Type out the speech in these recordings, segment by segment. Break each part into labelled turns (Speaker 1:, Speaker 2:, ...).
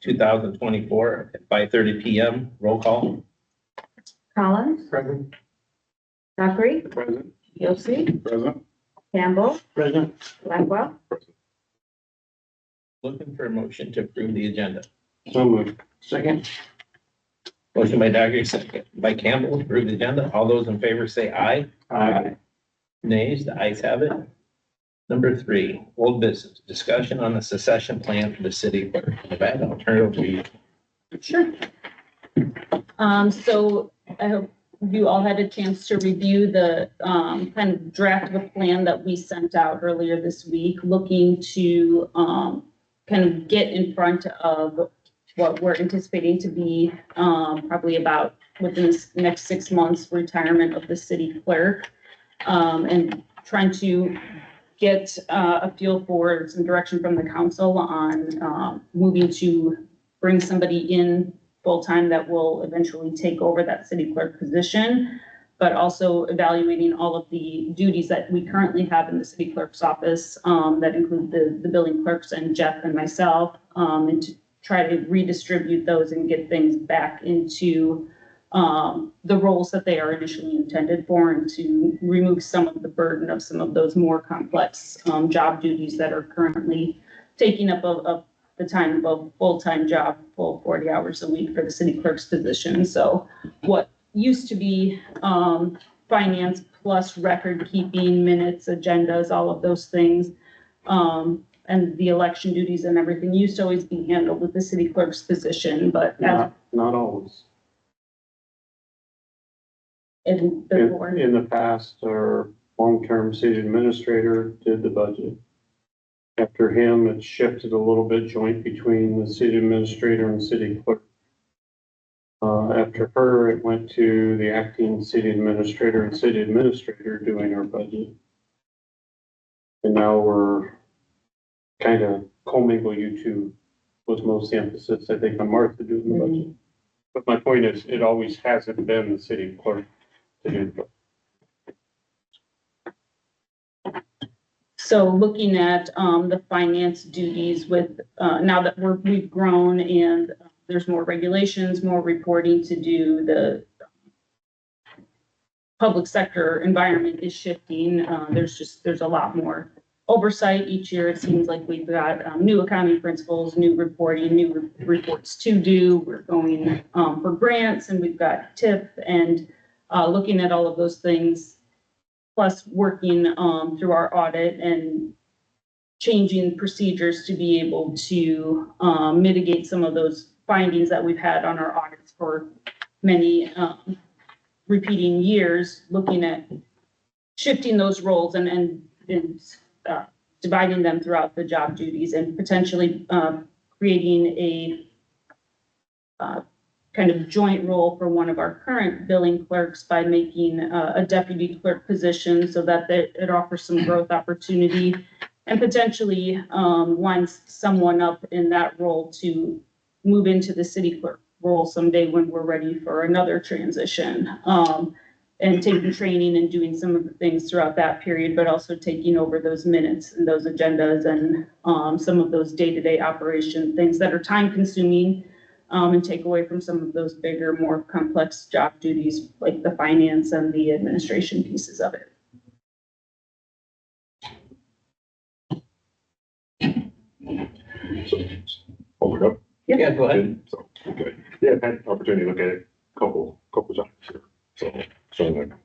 Speaker 1: 2024 at 5:30 PM. Roll call.
Speaker 2: Collins,
Speaker 3: Present.
Speaker 2: Dockery,
Speaker 3: Present.
Speaker 2: Yossi,
Speaker 3: Present.
Speaker 2: Campbell,
Speaker 3: Present.
Speaker 2: Blackwell.
Speaker 1: Looking for a motion to approve the agenda.
Speaker 3: So moved. Second.
Speaker 1: Motion by Dockery, second by Campbell, to approve the agenda. All those in favor say aye.
Speaker 3: Aye.
Speaker 1: Nays, the ayes have it. Number 3, old business, discussion on the secession plan for the city clerk. Nevada, I'll turn it over to you.
Speaker 4: Sure. So I hope you all had a chance to review the kind of draft of a plan that we sent out earlier this week, looking to kind of get in front of what we're anticipating to be probably about within the next 6 months retirement of the city clerk, and trying to get a feel for some direction from the council on moving to bring somebody in full-time that will eventually take over that city clerk position, but also evaluating all of the duties that we currently have in the city clerk's office that include the billing clerks and Jeff and myself, and to try to redistribute those and get things back into the roles that they are initially intended for, and to remove some of the burden of some of those more complex job duties that are currently taking up of the time of a full-time job, full 40 hours a week for the city clerk's position. So what used to be finance plus record keeping, minutes, agendas, all of those things, and the election duties and everything used to always be handled with the city clerk's position, but
Speaker 3: Not always.
Speaker 4: in the board.
Speaker 3: In the past, our long-term city administrator did the budget. After him, it shifted a little bit joint between the city administrator and city clerk. After her, it went to the acting city administrator and city administrator doing our budget. And now we're kind of commingle you two with most emphasis, I think, on Martha doing the budget. But my point is, it always hasn't been the city clerk to do the budget.
Speaker 4: So looking at the finance duties with, now that we've grown and there's more regulations, more reporting to do, the public sector environment is shifting. There's a lot more oversight each year. It seems like we've got new accounting principles, new reporting, new reports to do. We're going for grants, and we've got TIP, and looking at all of those things, plus working through our audit and changing procedures to be able to mitigate some of those findings that we've had on our audits for many repeating years, looking at shifting those roles and dividing them throughout the job duties, and potentially creating a kind of joint role for one of our current billing clerks by making a deputy clerk position, so that it offers some growth opportunity, and potentially lines someone up in that role to move into the city clerk role someday when we're ready for another transition, and taking training and doing some of the things throughout that period, but also taking over those minutes and those agendas and some of those day-to-day operation things that are time consuming, and take away from some of those bigger, more complex job duties like the finance and the administration pieces of it.
Speaker 5: So, hold it up.
Speaker 1: Yeah, go ahead.
Speaker 5: So, okay. Yeah, I've had the opportunity to look at it a couple times here. So, showing the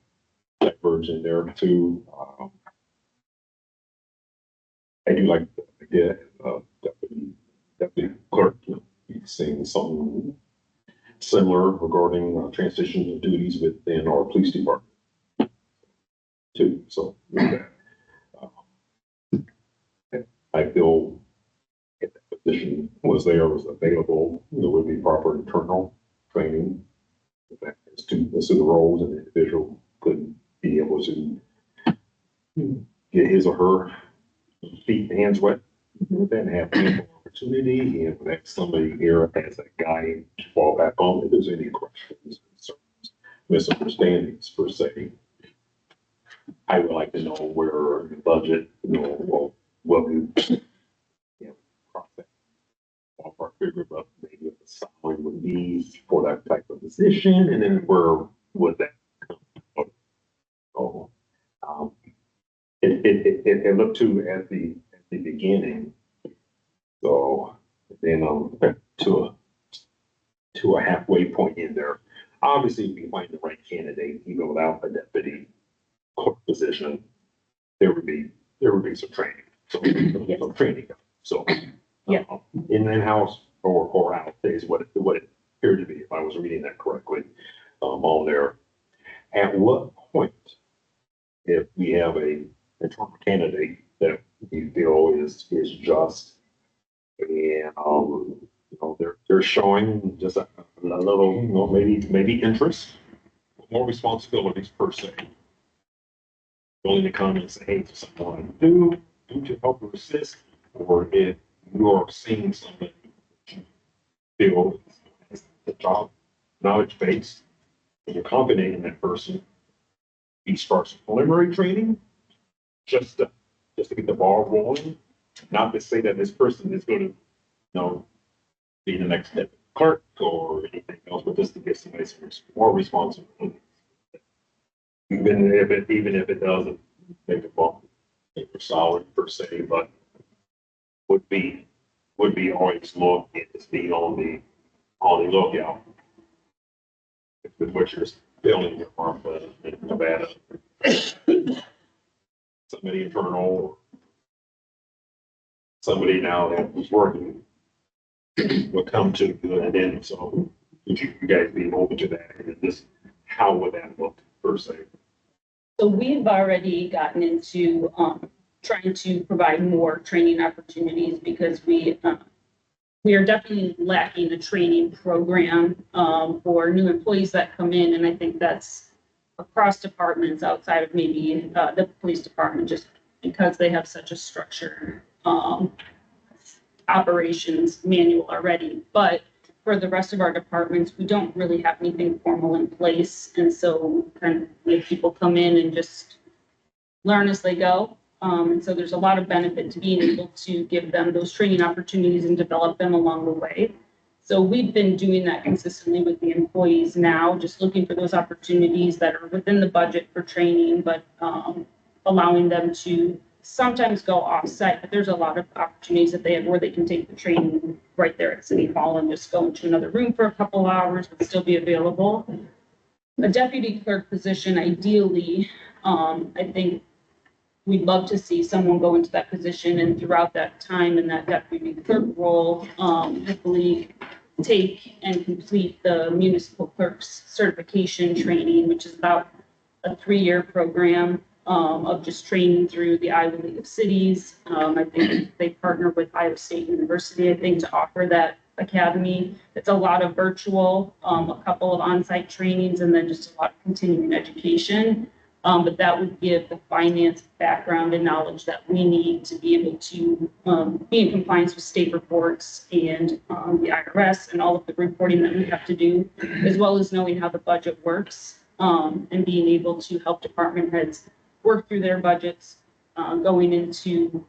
Speaker 5: black birds in there too. I do like the idea of deputy clerk. We've seen something similar regarding transition of duties within our police department too. So, with that, I feel if that position was available, there would be proper internal training as to the roles, and the individual could be able to get his or her feet and hands wet, then have ample opportunity, and have somebody here as a guide to fall back on if there's any questions, concerns, misunderstandings per se. I would like to know where the budget, what we, process ballpark figure, but maybe would be for that type of position, and then where would that come from? So, it looked to at the beginning. So then, to a halfway point in there, obviously, if we find the right candidate, even without a deputy clerk position, there would be some training, some training. So,
Speaker 4: Yeah.
Speaker 5: in-house or out is what it appeared to be, if I was reading that correctly, on there. At what point, if we have a internal candidate that we feel is just, and, they're showing just a little, maybe interest, more responsibilities per se. Willing to come and say, hey, to someone, do to help or assist, or if you are seeing something you feel is the job, knowledge base, and you're confident in that person, you start some preliminary training, just to get the ball rolling, not to say that this person is going to, be the next step clerk or anything else, but just to get somebody more responsibility. Even if it doesn't make a ball paper solid per se, but would be always look at this being on the lookout. With what you're building your farm in Nevada. Somebody internal, somebody now that was working will come to you, and then so would you guys be open to that? And just how would that look per se?
Speaker 4: So we've already gotten into trying to provide more training opportunities because we are definitely lacking a training program for new employees that come in, and I think that's across departments outside of maybe the police department, just because they have such a structured operations manual already. But for the rest of our departments, we don't really have anything formal in place. And so kind of we have people come in and just learn as they go. And so there's a lot of benefit to being able to give them those training opportunities and develop them along the way. So we've been doing that consistently with the employees now, just looking for those opportunities that are within the budget for training, but allowing them to sometimes go off-site, but there's a lot of opportunities that they have where they can take the training right there at City Hall and just go into another room for a couple of hours, but still be available. A deputy clerk position, ideally, I think we'd love to see someone go into that position and throughout that time in that deputy clerk role, hopefully take and complete the municipal clerk's certification training, which is about a 3-year program of just training through the Iowa League of Cities. I think they partner with Iowa State University, I think, to offer that academy. It's a lot of virtual, a couple of on-site trainings, and then just a lot of continuing education. But that would give the finance background and knowledge that we need to be able to be in compliance with state reports and the IRS and all of the reporting that we have to do, as well as knowing how the budget works and being able to help department heads work through their budgets, going into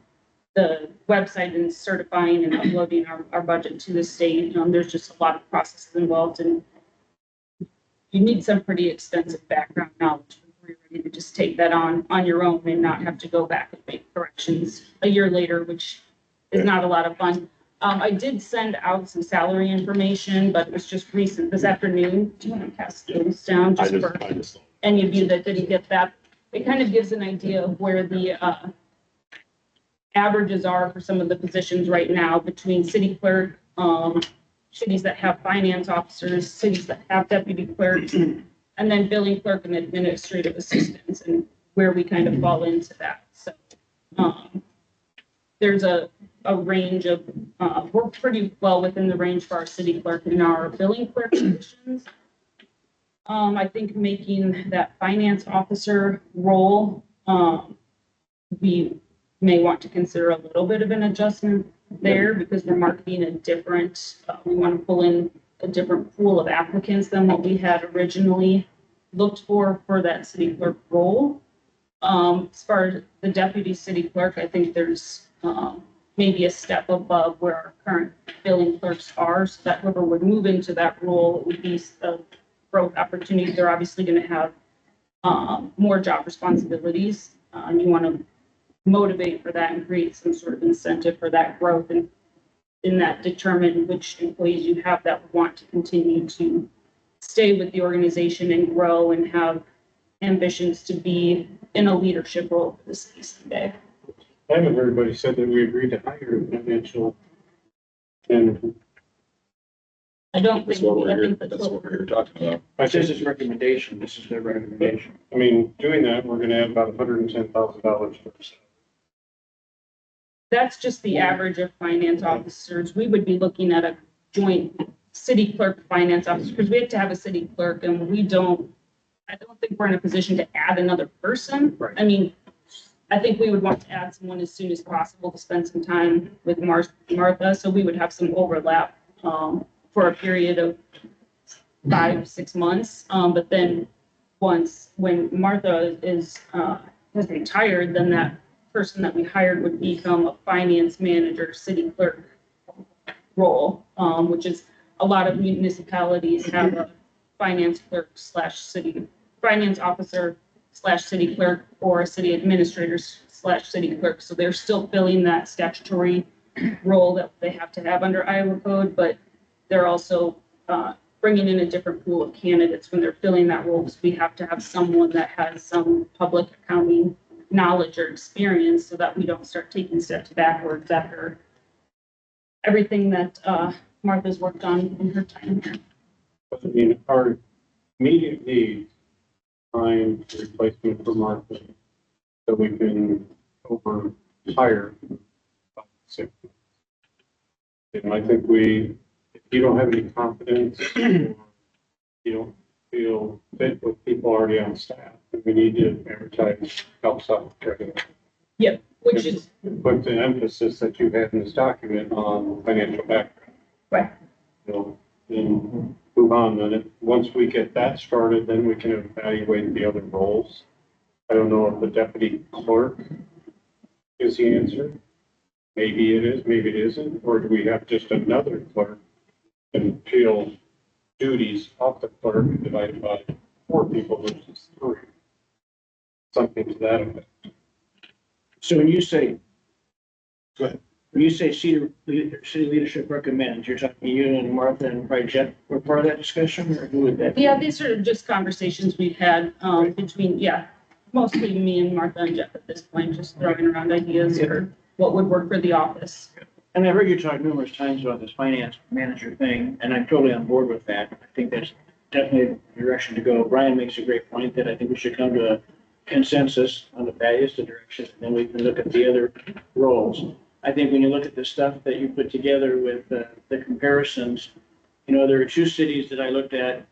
Speaker 4: the website and certifying and uploading our budget to the state. There's just a lot of processes involved, and you need some pretty extensive background knowledge before you're ready to just take that on your own and not have to go back and make corrections a year later, which is not a lot of fun. I did send out some salary information, but it was just recent this afternoon. Do you want to pass those down just for any of you that didn't get that? It kind of gives an idea of where the averages are for some of the positions right now between city clerk, cities that have finance officers, cities that have deputy clerks, and then billing clerk and administrative assistants, and where we kind of fall into that. So there's a range of, we're pretty well within the range for our city clerk and our billing clerk positions. I think making that finance officer role, we may want to consider a little bit of an adjustment there because we're marketing a different, we want to pull in a different pool of applicants than what we had originally looked for that city clerk role. As far as the deputy city clerk, I think there's maybe a step above where our current billing clerk clerks are, so that whoever would move into that role would be a growth opportunity. They're obviously gonna have more job responsibilities. You wanna motivate for that and create some sort of incentive for that growth, and in that determine which employees you have that want to continue to stay with the organization and grow and have ambitions to be in a leadership role for the city someday.
Speaker 3: I haven't heard anybody said that we agreed to hire a financial. And
Speaker 4: I don't
Speaker 6: That's
Speaker 4: think,
Speaker 6: what we're
Speaker 4: I
Speaker 6: here,
Speaker 4: think
Speaker 6: that's
Speaker 4: that's
Speaker 6: what
Speaker 4: what
Speaker 6: we're here talking about.
Speaker 3: I
Speaker 7: This is
Speaker 3: said,
Speaker 7: his recommendation, this is their recommendation.
Speaker 3: I mean, doing that, we're gonna add about $110,000 to our salary.
Speaker 4: that's just the average of finance officers. We would be looking at a joint city clerk finance officer, because we have to have a city clerk, and I don't think we're in a position to add another person.
Speaker 3: Right.
Speaker 4: I mean, I think we would want to add someone as soon as possible to spend some time with Martha, so we would have some overlap, for a period of 5-6 months. But then when Martha has retired, then that person that we hired would become a finance manager, city clerk role, which is a lot of municipalities have a finance clerk finance officer / city clerk, or a city administrator / city clerk. So they're still filling that statutory role that they have to have under Iowa code, but they're also bringing in a different pool of candidates when they're filling that role, because we have to have someone that has some public accounting knowledge or experience, so that we don't start taking steps backwards after everything that Martha's worked on in her time here.
Speaker 3: But I mean, our immediate need, find a replacement for Martha, so we can hire. And I think if you don't have any confidence, or you don't feel fit with people already on staff, then we need to advertise outside.
Speaker 4: Which is,
Speaker 3: Put the emphasis that you have in this document on financial background.
Speaker 4: Right.
Speaker 3: And move on. Then once we get that started, then we can evaluate the other roles. I don't know if the deputy clerk is the answer. Maybe it is, maybe it isn't. Or do we have just another clerk and peel duties off the clerk and divide by 4 people versus 3? Something to that effect.
Speaker 7: So when you say.
Speaker 6: Go ahead.
Speaker 7: When you say city leadership recommends, you're talking you and Martha and probably Jeff were part of that discussion, or who would that be?
Speaker 4: yeah, these are just conversations we've had between, mostly me and Martha and Jeff at this point, just throwing around ideas for what would work for the office.
Speaker 7: And I've heard you talk numerous times about this finance manager thing, and I'm totally on board with that. I think that's definitely the direction to go. Brian makes a great point that I think we should come to a consensus on the values, the direction, and then we can look at the other roles. I think when you look at the stuff that you put together with the comparisons, there are 2 cities that I looked at,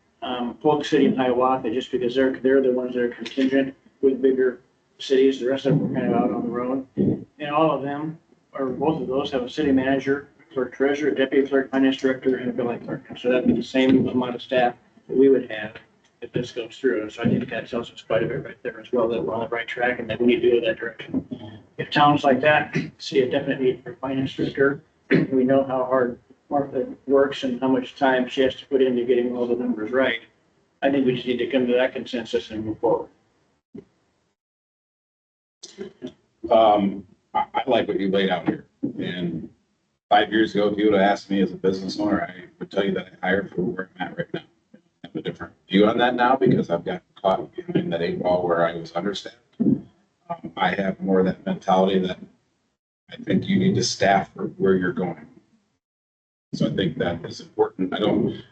Speaker 7: Polk City and Hiawatha, just because they're the ones that are contingent with bigger cities. The rest of them are kind of out on the road. And all of them, or both of those, have a city manager, clerk treasurer, deputy clerk, finance director, and a billing clerk. And so that'd be the same amount of staff that we would have if this goes through. And so I think that tells us quite a bit right there as well, that we're on the right track and that we need to go that direction. If towns like that see a definite need for a finance director, we know how hard Martha works and how much time she has to put into getting all the numbers right. I think we just need to come to that consensus and move forward.
Speaker 6: I like what you laid out here. And 5 years ago, if you would have asked me as a business owner, I would tell you that I hire for where I'm at right now. I have a different view on that now because I've got caught behind that 8 ball where I was understaffed. I have more of that mentality that I think you need to staff for where you're going. So I think that is important.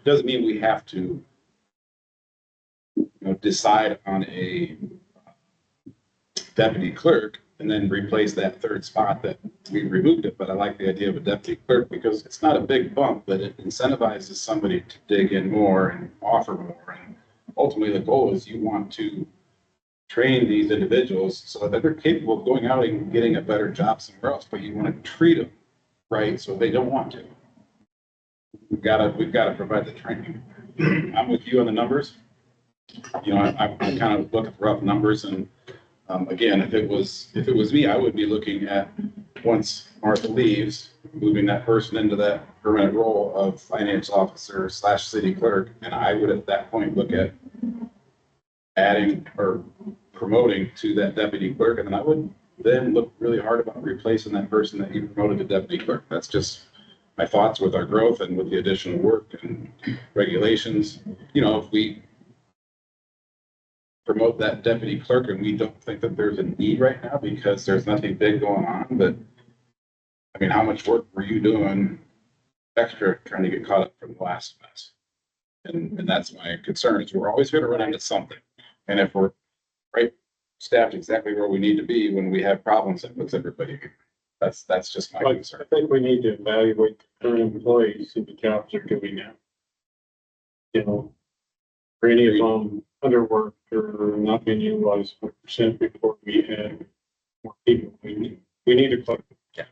Speaker 6: Doesn't mean we have to, decide on a deputy clerk and then replace that 3rd spot that we removed it. But I like the idea of a deputy clerk because it's not a big bump, but it incentivizes somebody to dig in more and offer more. And ultimately the goal is you want to train these individuals so that they're capable of going out and getting a better job somewhere else, but you want to treat them right so they don't want to. We've got to provide the training. I'm with you on the numbers. I kind of look at the rough numbers, and Again, if it was me, I would be looking at, once Martha leaves, moving that person into that permanent role of finance officer / city clerk. And I would at that point look at adding or promoting to that deputy clerk. And then I would then look really hard about replacing that person that you promoted to deputy clerk. That's just my thoughts with our growth and with the additional work and regulations. You know, if we promote that deputy clerk and we don't think that there's a need right now because there's nothing big going on, but I mean, how much work were you doing extra trying to get caught up from the last mess? And that's my concern, is we're always going to run into something. And if we're right staffed exactly where we need to be when we have problems, that puts everybody, that's just my
Speaker 3: But I
Speaker 6: concern.
Speaker 3: think we need to evaluate the current employees and the jobs they're doing now. You know, for any of them underworked or not being utilized 100% before we had more people. We need a clerk.
Speaker 6: Yeah.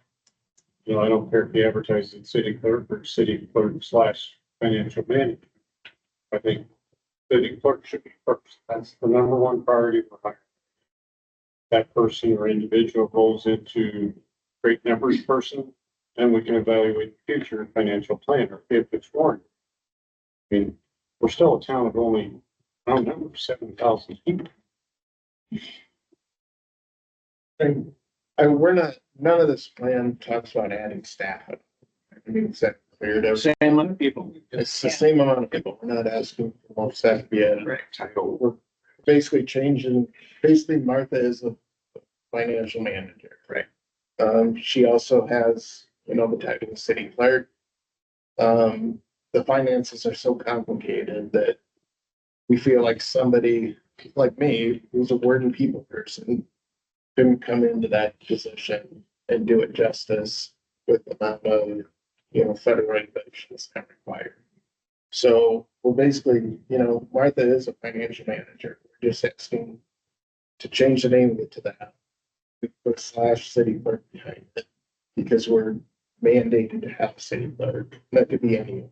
Speaker 3: You know, I don't care if you advertise it city clerk or city clerk / financial manager. I think city clerk should be first. That's the number one priority for hiring. That person or individual rolls into great numbers person, and we can evaluate the future financial planner if it's warranted. I mean, we're still a town of only, I don't know, 7,000 people.
Speaker 8: And we're not, none of this plan talks about adding staff. I mean, is that clear to
Speaker 7: Same amount of people.
Speaker 8: It's the same amount of people. We're not asking for more staff to be added.
Speaker 7: Right.
Speaker 8: So we're basically changing, basically Martha is a financial manager.
Speaker 7: Right.
Speaker 8: She also has, you know, the title of city clerk. The finances are so complicated that we feel like somebody like me, who's a word and people person, can come into that position and do it justice with the amount of, you know, federal regulations that are required. So we're basically, you know, Martha is a financial manager. We're just asking to change the name of it to that. We put / city clerk behind it because we're mandated to have a city clerk. That could be any,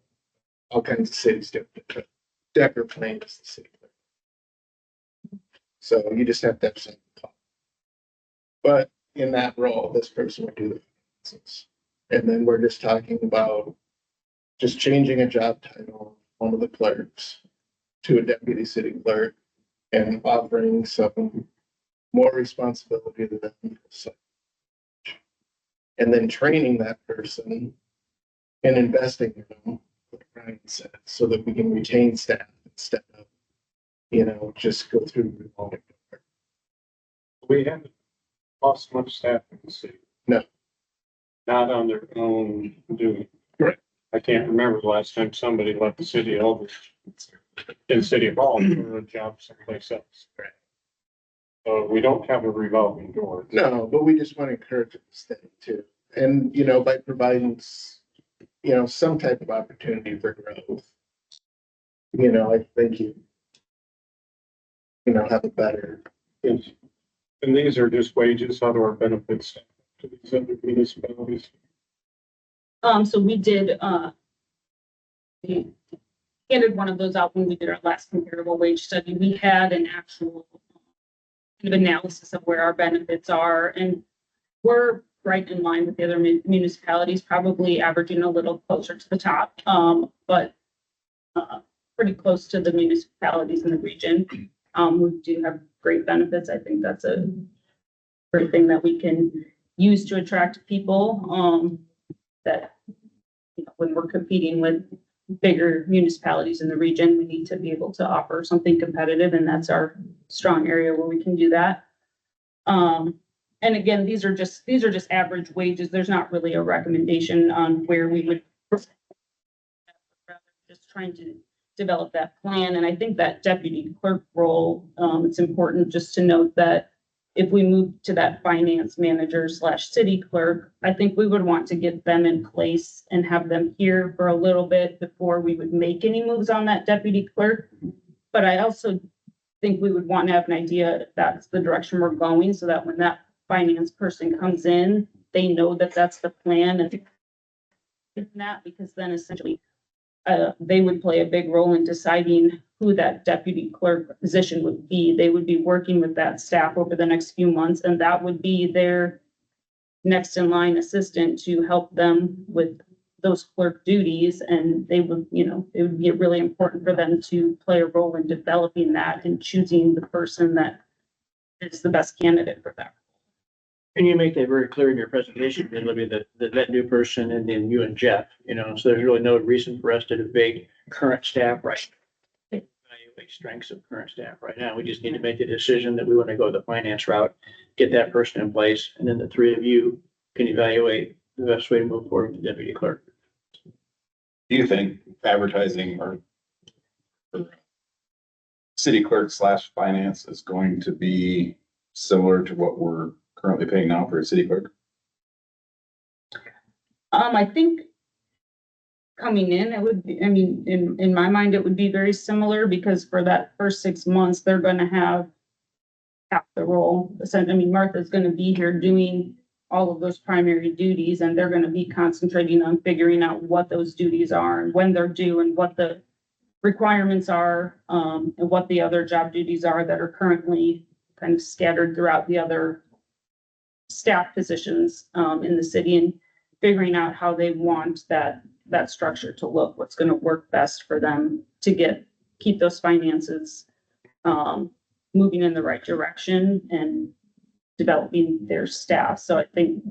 Speaker 8: all kinds of cities do it. Decker Plain is the city clerk. So you just have to have some talk. But in that role, this person would do the finances. And then we're just talking about just changing a job title, one of the clerks, to a deputy city clerk and offering some more responsibility to them. And then training that person and investing in them, like Brian said, so that we can retain staff instead of, you know, just go through revolving door.
Speaker 3: We haven't lost much staff in the city.
Speaker 8: No.
Speaker 3: Not on their own doing.
Speaker 8: Correct.
Speaker 3: I can't remember the last time somebody left the city of Aldrich in City Hall for a job someplace else.
Speaker 8: Right.
Speaker 3: So we don't have a revolving door.
Speaker 8: No, but we just want to encourage this thing too. And, you know, by providing, you know, some type of opportunity for growth, you know, I think you know, have a better,
Speaker 3: Yes. And these are just wages, how do our benefits to these other municipalities?
Speaker 4: So we did, we handed one of those out when we did our last comparable wage study. We had an actual kind of analysis of where our benefits are, and we're right in line with the other municipalities, probably averaging a little closer to the top, but pretty close to the municipalities in the region. We do have great benefits. I think that's a great thing that we can use to attract people, that, you know, when we're competing with bigger municipalities in the region, we need to be able to offer something competitive, and that's our strong area where we can do that. And again, these are just average wages. There's not really a recommendation on where we would, just trying to develop that plan. And I think that deputy clerk role, it's important just to note that if we move to that finance manager / city clerk, I think we would want to get them in place and have them here for a little bit before we would make any moves on that deputy clerk. But I also think we would want to have an idea if that's the direction we're going, so that when that finance person comes in, they know that that's the plan and that, because then essentially they would play a big role in deciding who that deputy clerk position would be. They would be working with that staff over the next few months, and that would be their next in line assistant to help them with those clerk duties. And they would, it would be really important for them to play a role in developing that and choosing the person that is the best candidate for that.
Speaker 7: And you make that very clear in your presentation, then Libby, that new person and then you and Jeff, so there's really no reason for us to debate current staff right. Evaluate strengths of current staff right now. We just need to make the decision that we want to go the finance route, get that person in place, and then the three of you can evaluate the best way to move forward with the deputy clerk.
Speaker 6: Do you think advertising or city clerk / finance is going to be similar to what we're currently paying now for a city clerk?
Speaker 4: I think coming in, it would be, in my mind, it would be very similar because for that first 6 months, they're gonna have half the role. Martha's gonna be here doing all of those primary duties, and they're gonna be concentrating on figuring out what those duties are and when they're due and what the requirements are, and what the other job duties are that are currently kind of scattered throughout the other staff positions, in the city, and figuring out how they want that structure to look, what's gonna work best for them to keep those finances, moving in the right direction and developing their staff. So I think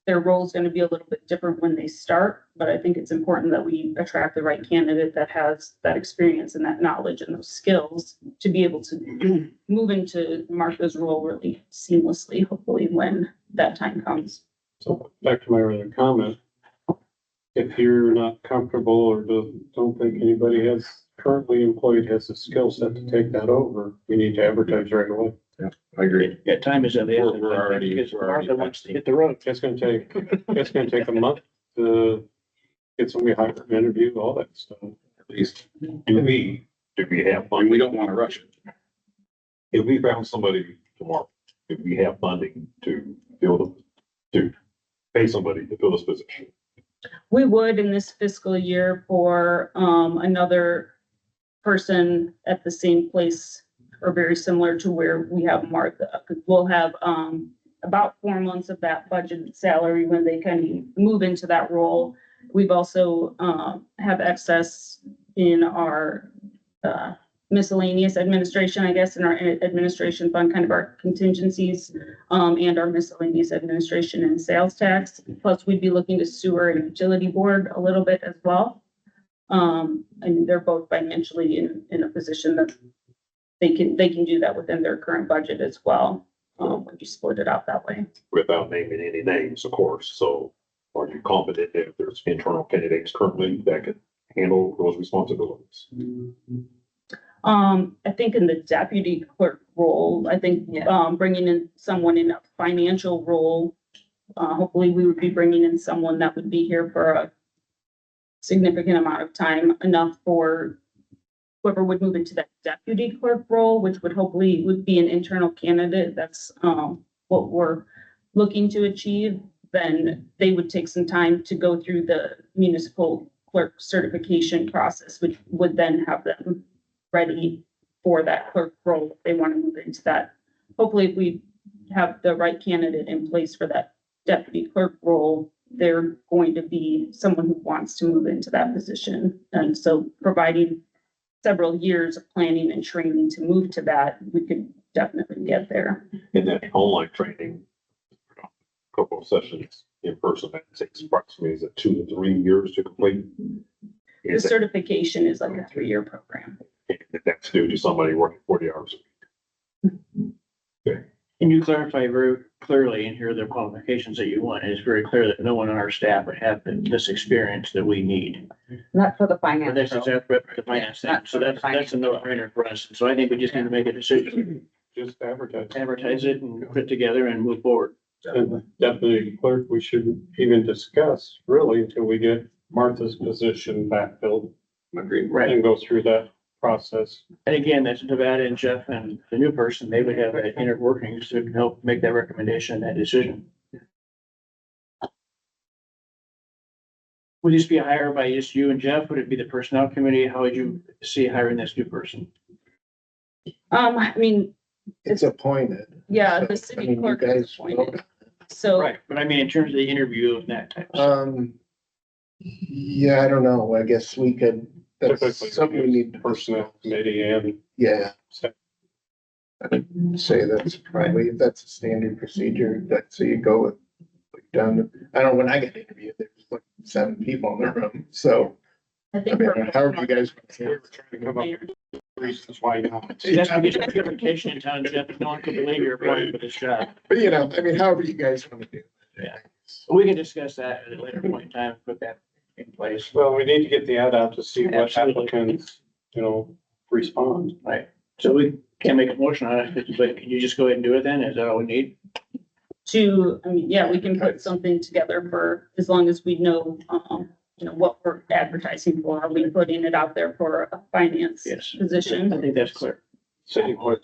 Speaker 4: their role is gonna be a little bit different when they start, but I think it's important that we attract the right candidate that has that experience and that knowledge and those skills to be able to move into Martha's role really seamlessly, hopefully, when that time comes.
Speaker 3: So back to my earlier comment, if you're not comfortable or don't think anybody currently employed has the skill set to take that over, we need to advertise right away.
Speaker 6: I agree.
Speaker 7: Yeah, time is of the essence.
Speaker 6: We're already-
Speaker 7: Because
Speaker 6: we're already
Speaker 7: Martha wants to hit the road.
Speaker 3: It's gonna take a month to get somebody hired, interview, all that stuff.
Speaker 6: At least,
Speaker 5: Do we have
Speaker 6: and
Speaker 5: funding?
Speaker 6: we don't want to rush it.
Speaker 5: If we found somebody tomorrow, if we have funding to pay somebody to fill this position?
Speaker 4: We would in this fiscal year for another person at the same place or very similar to where we have Martha. We'll have about 4 months of that budgeted salary when they can move into that role. We've also have excess in our miscellaneous administration, I guess, in our administration fund, kind of our contingencies, and our miscellaneous administration and sales tax. Plus, we'd be looking to sewer and utility board a little bit as well. And they're both financially in a position that they can do that within their current budget as well, when you split it out that way.
Speaker 5: Without naming any names, of course. So are you confident that there's internal candidates currently that can handle those responsibilities?
Speaker 4: I think in the deputy clerk role, I think, bringing in someone in a financial role, hopefully we would be bringing in someone that would be here for a significant amount of time, enough for whoever would move into that deputy clerk role, which would be an internal candidate. That's, what we're looking to achieve. Then they would take some time to go through the municipal clerk certification process, which would then have them ready for that clerk role if they want to move into that. Hopefully, if we have the right candidate in place for that deputy clerk role, they're going to be someone who wants to move into that position. And so providing several years of planning and training to move to that, we could definitely get there.
Speaker 5: In that online training, a couple of sessions in person, that takes approximately, is it 2 to 3 years to complete?
Speaker 4: The certification is like a 3-year program.
Speaker 5: That's due to somebody working 40 hours a week.
Speaker 7: And you clarify very clearly in here the qualifications that you want. And it's very clear that no one on our staff would have this experience that we need.
Speaker 2: Not for the
Speaker 7: But
Speaker 2: finance.
Speaker 7: that's exactly what the finance thing. So that's a no-brainer for us. So I think we just need to make a decision,
Speaker 3: Just advertise.
Speaker 7: advertise it and put it together and move forward.
Speaker 3: And deputy clerk, we shouldn't even discuss really until we get Martha's position backfilled
Speaker 6: Agreed.
Speaker 7: Right.
Speaker 3: and go through that process.
Speaker 7: And again, that's Nevada and Jeff and the new person, they would have that inner workings to help make that recommendation, that decision. Would this be a hire by just you and Jeff? Would it be the personnel committee? How would you see hiring this new person?
Speaker 4: I mean,
Speaker 8: It's appointed.
Speaker 4: yeah,
Speaker 8: So,
Speaker 4: the
Speaker 8: I
Speaker 4: city
Speaker 8: mean, you
Speaker 4: clerk is
Speaker 8: guys
Speaker 4: appointed.
Speaker 8: vote.
Speaker 4: So,
Speaker 7: Right, but I mean, in terms of the interview and that type of stuff.
Speaker 8: Yeah, I don't know. I guess we could, that's
Speaker 3: Typically,
Speaker 8: something we need to,
Speaker 3: personnel committee and
Speaker 8: yeah.
Speaker 3: staff.
Speaker 8: I would say that's probably, that's a standard procedure. That, so you go with, like, down, I don't know, when I get interviewed, there's like 7 people in the room, so.
Speaker 4: I
Speaker 8: I
Speaker 4: think.
Speaker 8: mean, however you guys.
Speaker 3: We were trying to come up with reasons why not.
Speaker 7: See, that's because you have reputation in town, Jeff, and no one can believe you're applying for this job.
Speaker 8: But you know, I mean, however you guys want to do. it.
Speaker 7: Yeah. We can discuss that at a later point in time, put that in place.
Speaker 3: Well, we need to get the ad out to see what
Speaker 7: Absolutely.
Speaker 3: applicants, respond.
Speaker 7: Right, so we can't make a motion on it, but can you just go ahead and do it then? Is that all we need?
Speaker 4: I mean, yeah, we can put something together for, as long as we know, what we're advertising for. Are we putting it out there for a finance
Speaker 7: Yes.
Speaker 4: position?
Speaker 7: I think that's clear.
Speaker 3: City clerk,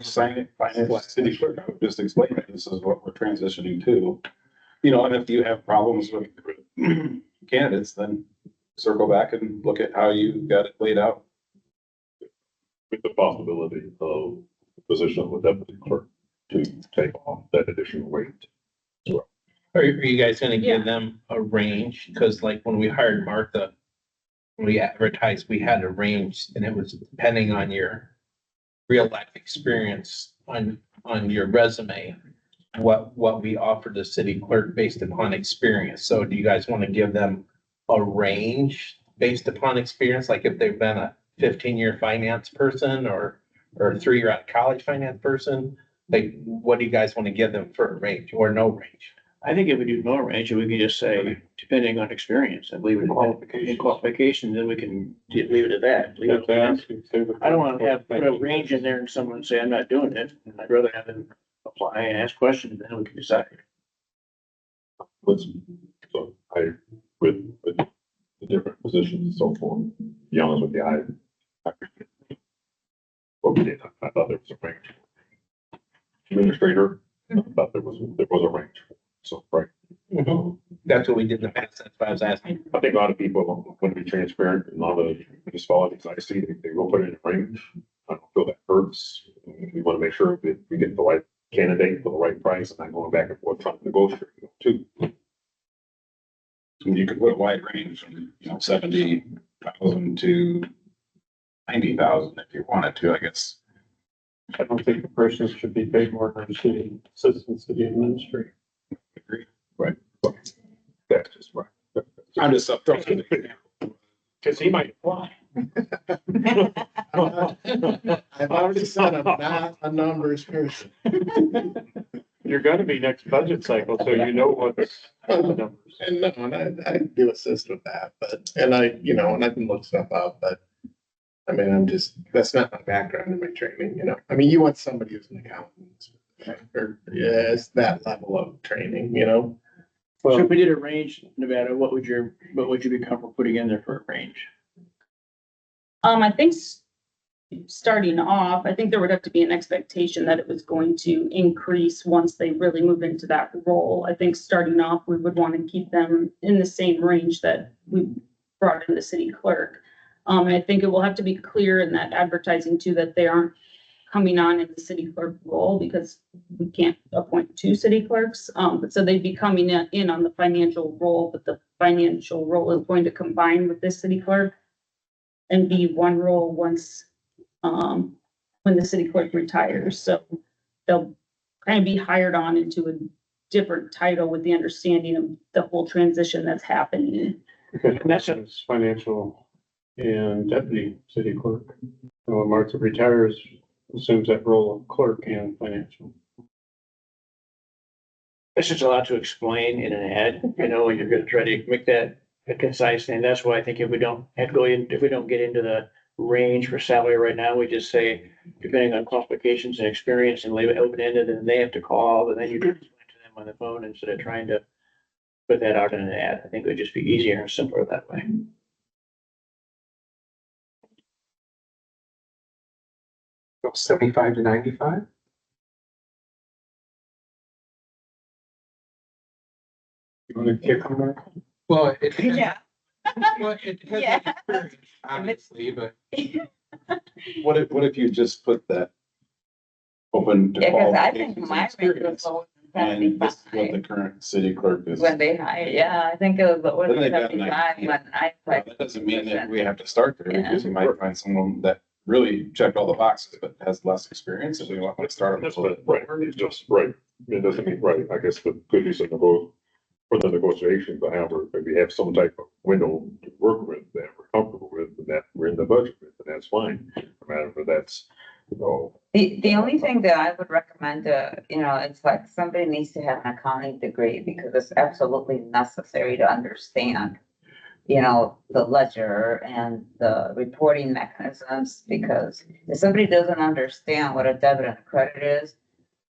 Speaker 6: Sign it, finance, city clerk, I would just explain it, this is what we're transitioning to. And if you have problems with candidates, then circle back and look at how you got it laid out.
Speaker 5: With the possibility of the position of the deputy clerk to take on that additional weight.
Speaker 1: Are you guys gonna
Speaker 4: Yeah.
Speaker 1: give them a range? Cause like when we hired Martha, when we advertised, we had a range and it was depending on your real life experience on your resume, what we offered the city clerk based upon experience. So do you guys want to give them a range based upon experience? Like if they've been a 15-year finance person or a 3-year out of college finance person? Like, what do you guys want to give them for a range or no range?
Speaker 7: I think if we do no range, we can just say, depending on experience, and leave it at
Speaker 3: Qualifications.
Speaker 7: qualifications, then we can leave it at that. Leave it
Speaker 3: If they
Speaker 7: at
Speaker 3: ask you to.
Speaker 7: I don't want to have, put a range in there and someone say, I'm not doing it. I'd rather have them apply and ask questions, and then we can decide.
Speaker 5: So with the different positions and so forth, to be honest with you, I what we did, I thought there was a range. Administrator, I thought there was a range. So, right.
Speaker 1: That's what we did in the past. That's why I was asking.
Speaker 5: I think a lot of people want to be transparent, and a lot of municipalities I see, they will put it in a range. I don't feel that hurts. We want to make sure that we get the right candidate for the right price, and not going back and forth trying to negotiate too.
Speaker 6: You could put a wide range from, 70,000 to 90,000 if you wanted to, I guess.
Speaker 3: I don't think the person should be paid more than assistant city administrator.
Speaker 6: Agree.
Speaker 5: That's just right.
Speaker 6: I'm just upfront.
Speaker 3: Cause he might apply.
Speaker 8: I've already said I'm not a numbers person.
Speaker 3: You're gonna be next budget cycle, so you know what's the numbers.
Speaker 8: And no, and I do assist with that, but, and I can look stuff up, but. I mean, that's not my background and my training, I mean, you want somebody who's an accountant. Or, yeah, it's that level of training,
Speaker 7: So
Speaker 3: Well,
Speaker 7: if we did a range, Nevada, what would you be comfortable putting in there for a range?
Speaker 4: I think starting off, I think there would have to be an expectation that it was going to increase once they really move into that role. I think starting off, we would want to keep them in the same range that we brought in the city clerk. And I think it will have to be clear in that advertising too, that they aren't coming on in the city clerk role, because we can't appoint 2 city clerks. But so they'd be coming in on the financial role, but the financial role is going to combine with this city clerk and be one role once, when the city clerk retires. So they'll kind of be hired on into a different title with the understanding of the whole transition that's happening.
Speaker 3: and that's financial and deputy city clerk. And when Martha retires, assumes that role of clerk and financial.
Speaker 7: It's just a lot to explain in an ad, and you're gonna try to make that a concise thing. That's why I think if we don't get into the range for salary right now, we just say, depending on qualifications and experience, and leave it open-ended, and they have to call, and then you can explain to them on the phone instead of trying to put that out in an ad. I think it would just be easier and simpler that way.
Speaker 1: 75 to 95?
Speaker 3: You want to kick on that?
Speaker 1: Well, it.
Speaker 9: Yeah.
Speaker 1: Well, it has
Speaker 9: Yeah.
Speaker 1: experience, obviously, but
Speaker 6: What if you just put that open to
Speaker 9: Yeah, cause I think
Speaker 6: qualifications and
Speaker 9: my rate was
Speaker 6: experience?
Speaker 9: lower than
Speaker 6: And this is what the
Speaker 9: 75
Speaker 6: current city clerk is.
Speaker 9: when they hired, yeah, I think it was lower
Speaker 6: Then
Speaker 9: than
Speaker 6: they've got
Speaker 9: 75
Speaker 6: 90.
Speaker 9: when I.
Speaker 6: Well, that doesn't mean that we have to start there,
Speaker 9: Yeah.
Speaker 6: because you might find someone that really checked all the boxes, but has less experience, and we want to start them a
Speaker 5: That's
Speaker 6: little
Speaker 5: right,
Speaker 6: bit.
Speaker 5: right, it's just, right, it doesn't mean, right, I guess the good use of for the negotiations, however, if we have some type of window to work with that we're comfortable with, and that we're in the budget with, and that's fine. No matter if that's, you know,
Speaker 9: The only thing that I would recommend, it's like somebody needs to have an accounting degree because it's absolutely necessary to understand, the ledger and the reporting mechanisms, because if somebody doesn't understand what a debit and a credit is,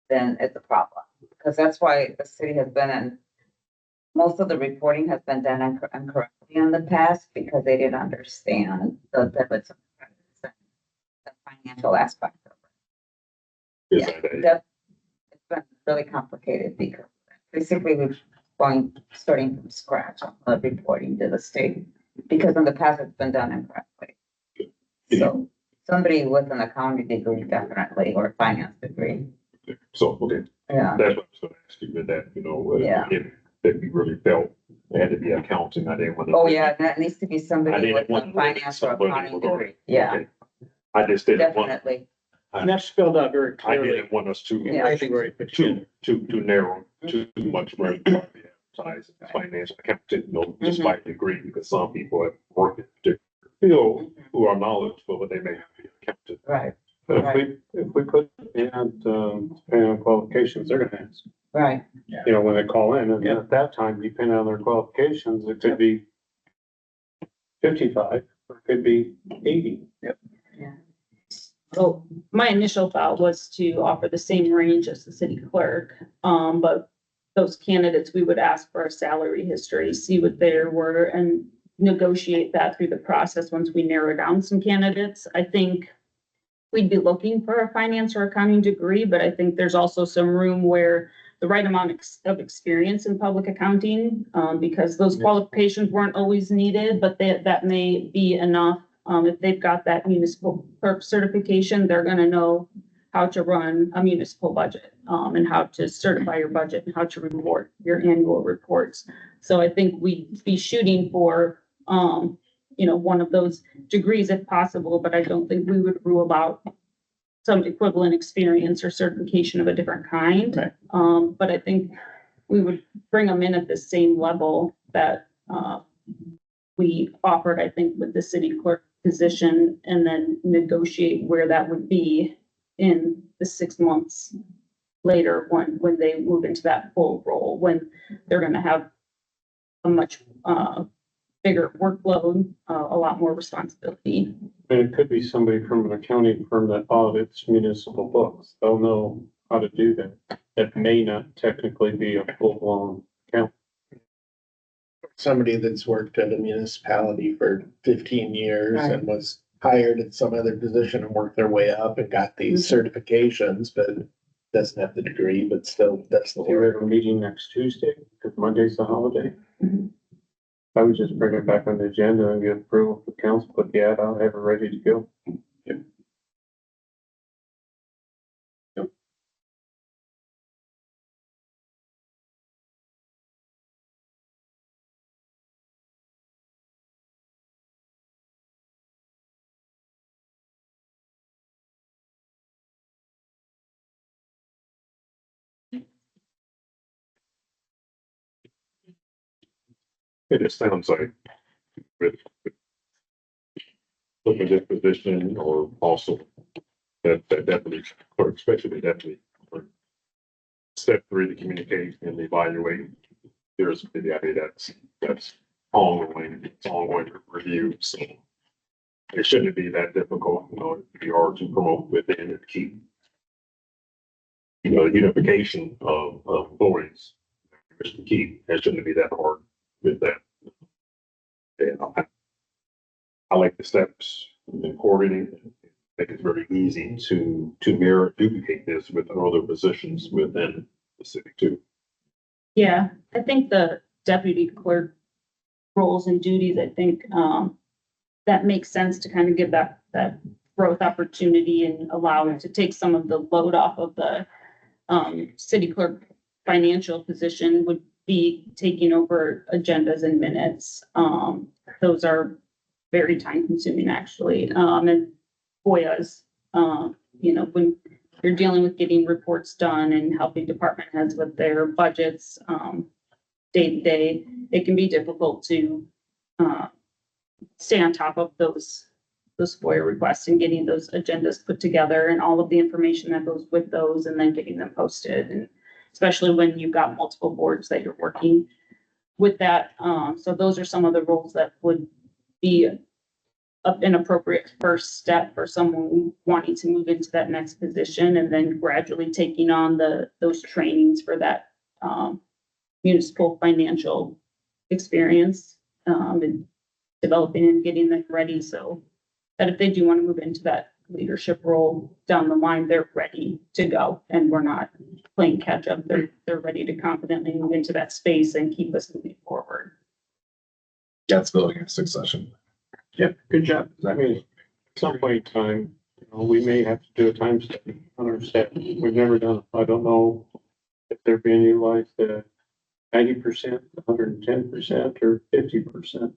Speaker 9: then it's a problem. Because that's why the city has been in, most of the reporting has been done incorrectly in the past because they didn't understand the debits and credits and the financial aspect of it.
Speaker 5: is
Speaker 9: Yeah,
Speaker 5: that a,
Speaker 9: that, it's been really complicated because basically we're starting from scratch on the reporting to the state. Because in the past it's been done incorrectly. So somebody with an accounting degree definitely, or a finance degree,
Speaker 5: so, okay,
Speaker 9: yeah,
Speaker 5: that's what I was gonna ask you with that,
Speaker 9: Yeah.
Speaker 5: if we really felt it had to be accounting, I didn't want to.
Speaker 9: oh yeah, that needs to be
Speaker 5: I
Speaker 9: somebody
Speaker 5: didn't
Speaker 9: with
Speaker 5: want
Speaker 9: a
Speaker 5: to-
Speaker 9: finance or
Speaker 5: somebody
Speaker 9: accounting
Speaker 5: with a-
Speaker 9: degree, yeah,
Speaker 5: okay. I just didn't want,
Speaker 9: definitely,
Speaker 7: And that's spelled out very
Speaker 5: I
Speaker 7: clearly.
Speaker 5: didn't want us to.
Speaker 7: in
Speaker 9: Yeah.
Speaker 7: February, but you-
Speaker 5: Too narrow, too much where we advertise financial accountant, despite degree, because some people have worked in a particular field who are knowledgeable, but they may not be accountant.
Speaker 9: right,
Speaker 3: But if we put, depending on qualifications, they're gonna ask,
Speaker 9: right,
Speaker 3: when they call in, and at that time, depending on their qualifications, it could be 55, or it could be 80.
Speaker 4: So my initial thought was to offer the same range as the city clerk. But those candidates, we would ask for a salary history, see what they were, and negotiate that through the process once we narrow down some candidates. I think we'd be looking for a finance or accounting degree, but I think there's also some room where the right amount of experience in public accounting, because those qualifications weren't always needed, but that may be enough. If they've got that municipal clerk certification, they're gonna know how to run a municipal budget, and how to certify your budget and how to report your annual reports. So I think we'd be shooting for, one of those degrees if possible, but I don't think we would rule out some equivalent experience or certification of a different kind.
Speaker 6: Right.
Speaker 4: But I think we would bring them in at the same level that, we offered, I think, with the city clerk position, and then negotiate where that would be in the 6 months later, when they move into that full role, when they're gonna have a much, bigger workload, a lot more responsibility.
Speaker 3: And it could be somebody from an accounting firm that audits municipal books. They'll know how to do that. That may not technically be a full-blown account.
Speaker 8: Somebody that's worked at a municipality for 15 years and was hired in some other position and worked their way up and got these certifications, but doesn't have the degree, but still does the
Speaker 3: Do you
Speaker 8: work.
Speaker 3: have a meeting next Tuesday? Because Monday's the holiday.
Speaker 4: Mhm.
Speaker 3: I would just bring it back on the agenda and get approval for council, put the ad out, have it ready to go.
Speaker 5: It just sounds like with looking at this position or also that definitely, or especially definitely. Step 3, the communication and the evaluate. There's the idea that's ongoing, it's ongoing review, so. It shouldn't be that difficult, it'd be hard to promote within and keep. Unification of employees, just to keep, it shouldn't be that hard with that. And I like the steps in coordinating, make it very easy to mirror, duplicate this with other positions within the city too.
Speaker 4: Yeah, I think the deputy clerk roles and duties, I think, that makes sense to kind of give that growth opportunity and allow it to take some of the load off of the, city clerk financial position would be taking over agendas and minutes. Those are very time consuming actually. And FOIAs, when you're dealing with getting reports done and helping department heads with their budgets, day to day, it can be difficult to, stay on top of those FOIA requests and getting those agendas put together and all of the information that goes with those and then getting them posted. And especially when you've got multiple boards that you're working with that. So those are some of the roles that would be an appropriate first step for someone wanting to move into that next position and then gradually taking on those trainings for that, municipal financial experience, and developing and getting them ready so that if they do want to move into that leadership role down the line, they're ready to go and we're not playing catch up. They're ready to confidently move into that space and keep us moving forward.
Speaker 6: Yeah, it's building a succession.
Speaker 3: Yep, good job. I mean, at some point in time, we may have to do a time study on our staff. We've never done it. I don't know if they're being utilized at 90%, 110%, or 50%.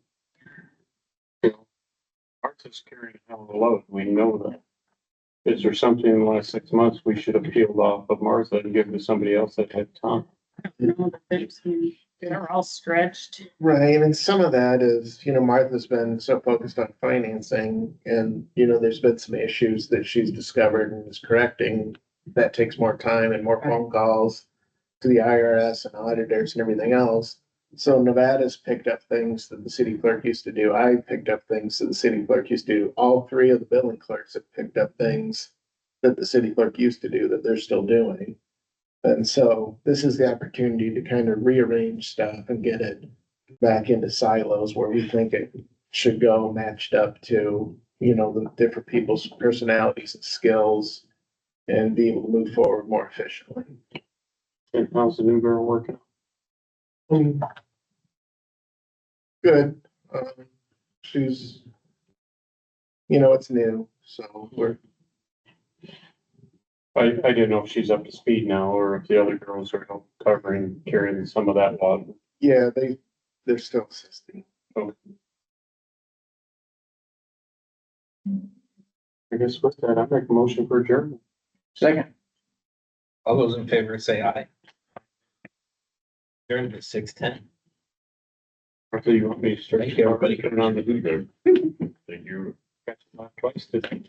Speaker 3: Martha's carrying a hell of a load. We know that. Is there something in the last 6 months we should have peeled off of Martha and given to somebody else that had time?
Speaker 4: They're all stretched.
Speaker 8: Right, and some of that is, Martha's been so focused on financing and, there's been some issues that she's discovered and is correcting. That takes more time and more phone calls to the IRS and auditors and everything else. So Nevada's picked up things that the city clerk used to do. I picked up things that the city clerk used to do. All three of the billing clerks have picked up things that the city clerk used to do that they're still doing. And so this is the opportunity to kind of rearrange stuff and get it back into silos where we think it should go, matched up to, the different people's personalities and skills and be able to move forward more efficiently.
Speaker 3: And how's the new girl working?
Speaker 8: Good. She's, it's new, so we're,
Speaker 3: I didn't know if she's up to speed now or if the other girls are covering, carrying some of that load.
Speaker 8: yeah, they're still assisting.
Speaker 3: I guess with that, I make a motion for adjournment.
Speaker 7: Second.
Speaker 1: All those in favor say aye. During the 6:10.
Speaker 3: Martha, you want me to start?
Speaker 1: Thank you, everybody.
Speaker 3: Put it on the.
Speaker 5: Thank you.
Speaker 3: Twice today.